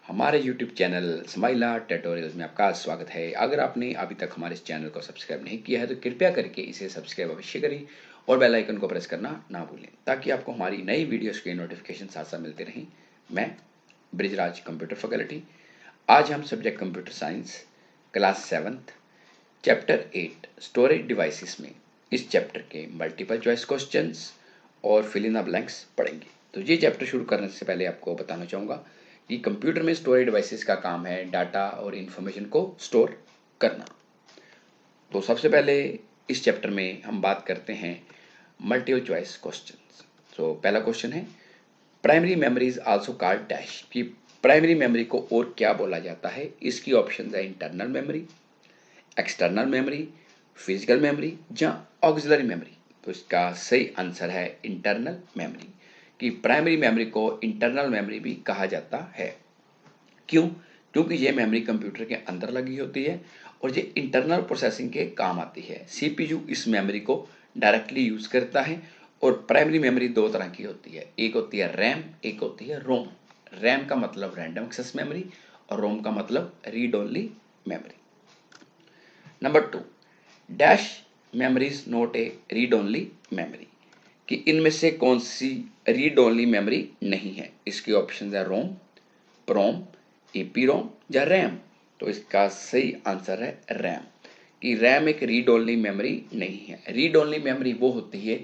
हमारे YouTube channel स्माइला tutorials में आपका स्वागत है। अगर आपने अभी तक हमारे इस चैनल को सब्सक्राइब नहीं किया है तो कृपया करके इसे सब्सक्राइब अवश्य करें और बेल आइकन को प्रेस करना ना भूलें ताकि आपको हमारी नई वीडियोस के नोटिफिकेशन साथ साथ मिलते रहें। मैं ब्रिजराज कंप्यूटर फैकल्टी। आज हम subject computer science class 7th chapter 8 storage devices में इस चैप्टर के मल्टीपल चॉइस क्वेश्चंस और फिल इन द ब्लैंक्स पढ़ेंगे। तो ये चैप्टर शुरू करने से पहले आपको बताना चाहूँगा कि कंप्यूटर में स्टोरेज डिवाइसेस का काम है डाटा और इन्फॉर्मेशन को स्टोर करना। तो सबसे पहले इस चैप्टर में हम बात करते हैं मल्टीपल चॉइस क्वेश्चंस। तो पहला क्वेश्चन है primary memory is also called dash कि प्राइमरी मेमोरी को और क्या बोला जाता है। इसकी ऑप्शन है internal memory, external memory, physical memory या ऑक्सिलरी मेमोरी। तो इसका सही आंसर है इंटरनल मेमोरी कि प्राइमरी मेमोरी को इंटरनल मेमोरी भी कहा जाता है। क्यों? क्योंकि ये मेमोरी कंप्यूटर के अंदर लगी होती है और ये इंटरनल प्रोसेसिंग के काम आती है। सीपीयू इस मेमोरी को डायरेक्टली यूज करता है और प्राइमरी मेमोरी दो तरह की होती है, एक होती है रैम, एक होती है रोम। रैम का मतलब रैंडम एक्सेस मेमोरी और रोम का मतलब read only memory. Number 2, dash memory is not A read only memory कि इनमें से कौन सी रीड ओनली मेमोरी नहीं है। इसके ऑप्शन है रोम, प्रोम, ईपीरोम या रैम। तो इसका सही आंसर है रैम कि रैम एक रीड ओनली मेमोरी नहीं है। रीड ओनली मेमोरी वो होती है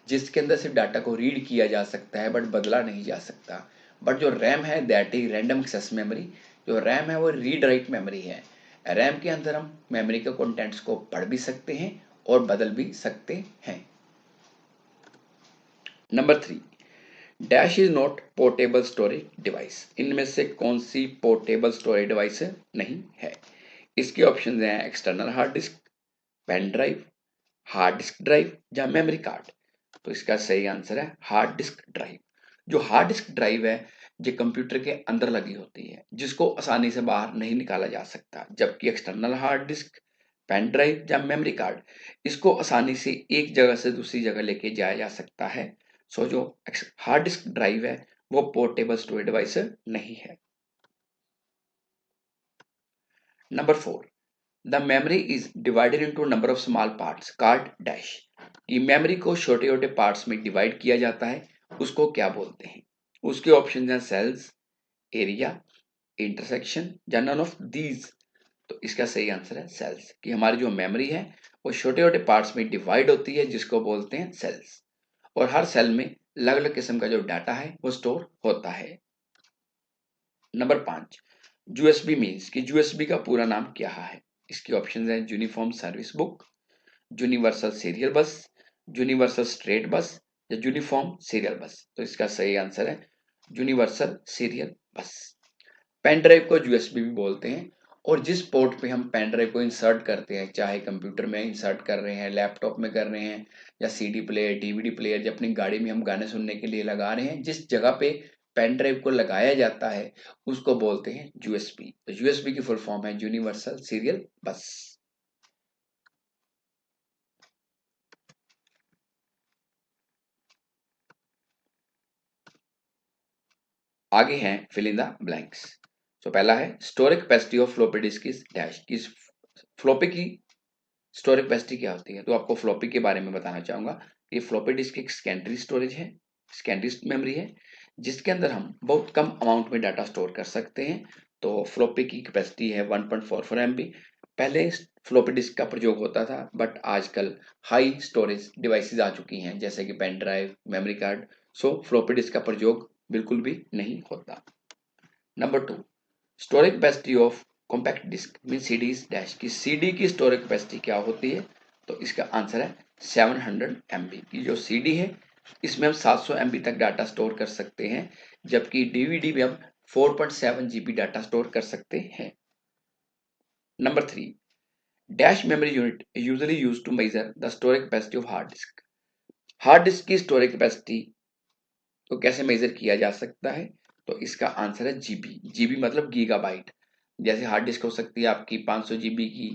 जिसके अंदर से डाटा को रीड किया जा सकता है बट बदला नहीं जा सकता। बट जो रैम है that is random access memory. जो रैम है वो रीड राइट मेमोरी है। रैम के अंदर हम मेमोरी के कंटेंट्स को पढ़ भी सकते हैं और बदल भी सकते हैं। Number 3, dash is not portable storage device. इनमें से कौन सी पोर्टेबल स्टोरेज डिवाइस नहीं है। इसके ऑप्शन हैं external hard disk, pen drive, hard disk drive या मेमोरी कार्ड। तो इसका सही आंसर है हार्ड डिस्क ड्राइव। जो हार्ड डिस्क ड्राइव है ये कंप्यूटर के अंदर लगी होती है जिसको आसानी से बाहर नहीं निकाला जा सकता, जबकि external hard disk, pen drive या मेमोरी कार्ड इसको आसानी से एक जगह से दूसरी जगह लेके जाया जा सकता है। सो जो हार्ड डिस्क ड्राइव है वो पोर्टेबल स्टोरेज डिवाइस नहीं है। Number 4, the memory is divided into number of small parts called dash. ये मेमोरी को छोटे छोटे पार्ट्स में डिवाइड किया जाता है, उसको क्या बोलते हैं। उसके ऑप्शन हैं सेल्स, एरिया, इंटरसेक्शन या नन ऑफ दीज। तो इसका सही आंसर है सेल्स कि हमारी जो मेमोरी है वो छोटे छोटे पार्ट्स में डिवाइड होती है जिसको बोलते हैं सेल्स। और हर सेल में अलग अलग किस्म का जो डाटा है वो स्टोर होता है। नंबर 5, यूएसबी मीन्स कि यूएसबी का पूरा नाम क्या है। इसके ऑप्शन है uniform service book, universal serial बस, यूनिवर्सल स्ट्रेट बस या यूनिफॉर्म सीरियल बस। तो इसका सही आंसर है universal serial bus. Pen drive को यूएसबी भी बोलते हैं और जिस पोर्ट पे हम पेन ड्राइव को इंसर्ट करते हैं, चाहे कंप्यूटर में इंसर्ट कर रहे हैं, लैपटॉप में कर रहे हैं या सीडी प्लेयर, डीवीडी प्लेयर या अपनी गाड़ी में हम गाने सुनने के लिए लगा रहे हैं, जिस जगह पे पेन ड्राइव को लगाया जाता है उसको बोलते हैं यूएसबी। तो यूएसबी की फुल फॉर्म है यूनिवर्सल सीरियल बस। आगे हैं फिल इन द ब्लैंक्स। तो पहला है storage capacity of floppy disk is dash. की फ्लॉपी की स्टोरेज कैपेसिटी क्या होती है। तो आपको फ्लॉपी के बारे में बताना चाहूंगा। ये फ्लॉपी डिस्क एक सेकेंडरी स्टोरेज है, सेकेंडरी मेमोरी है जिसके अंदर हम बहुत कम अमाउंट में डाटा स्टोर कर सकते हैं। तो फ्लॉपी की कैपेसिटी है 1.44 MB। पहले फ्लॉपी डिस्क का प्रयोग होता था बट आजकल हाई स्टोरेज डिवाइसेस आ चुकी हैं जैसे कि पेन ड्राइव, मेमोरी कार्ड। सो फ्लॉपी डिस्क का प्रयोग बिल्कुल भी नहीं होता। Number 2, storage capacity of compact disc mean CD dash की सीडी की स्टोरेज कैपेसिटी क्या होती है। तो इसका आंसर है 700 MB की जो सीडी है इसमें हम 700 MB तक डाटा स्टोर कर सकते हैं, जबकि डीवीडी में हम 4.7 GB डाटा स्टोर कर सकते हैं। Number 3, dash memory unit usually use to measure the storage capacity of hard disk. Hard disk की स्टोरेज कैपेसिटी को कैसे मेजर किया जा सकता है। तो इसका आंसर है जीबी। जीबी मतलब गीगाबाइट। जैसे हार्ड डिस्क हो सकती है आपकी 500 GB की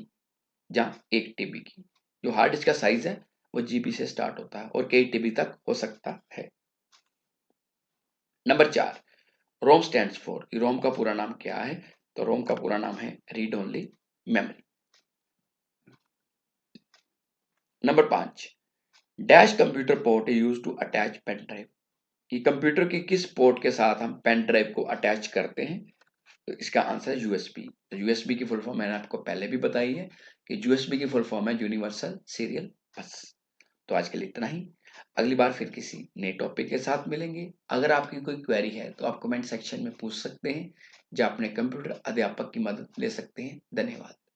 या 1 TB की। जो हार्ड डिस्क का साइज है वो जीबी से स्टार्ट होता है और कई टीबी तक हो सकता है। नंबर 4, रोम स्टैंड्स फॉर, रोम का पूरा नाम क्या है? तो रोम का पूरा नाम है read only memory. Number 5, dash computer port use to attach pen drive. कि कंप्यूटर की किस पोर्ट के साथ हम पेन ड्राइव को अटैच करते हैं? तो इसका आंसर है यूएसबी। तो यूएसबी की फुल फॉर्म मैंने आपको पहले भी बताई है कि यूएसबी की फुल फॉर्म है यूनिवर्सल सीरियल बस। तो आज के लिए इतना ही। अगली बार फिर किसी नए टॉपिक के साथ मिलेंगे। अगर आपकी कोई क्वेरी है तो आप कमेंट सेक्शन में पूछ सकते हैं, या अपने कंप्यूटर अध्यापक की मदद ले सकते हैं। धन्यवाद।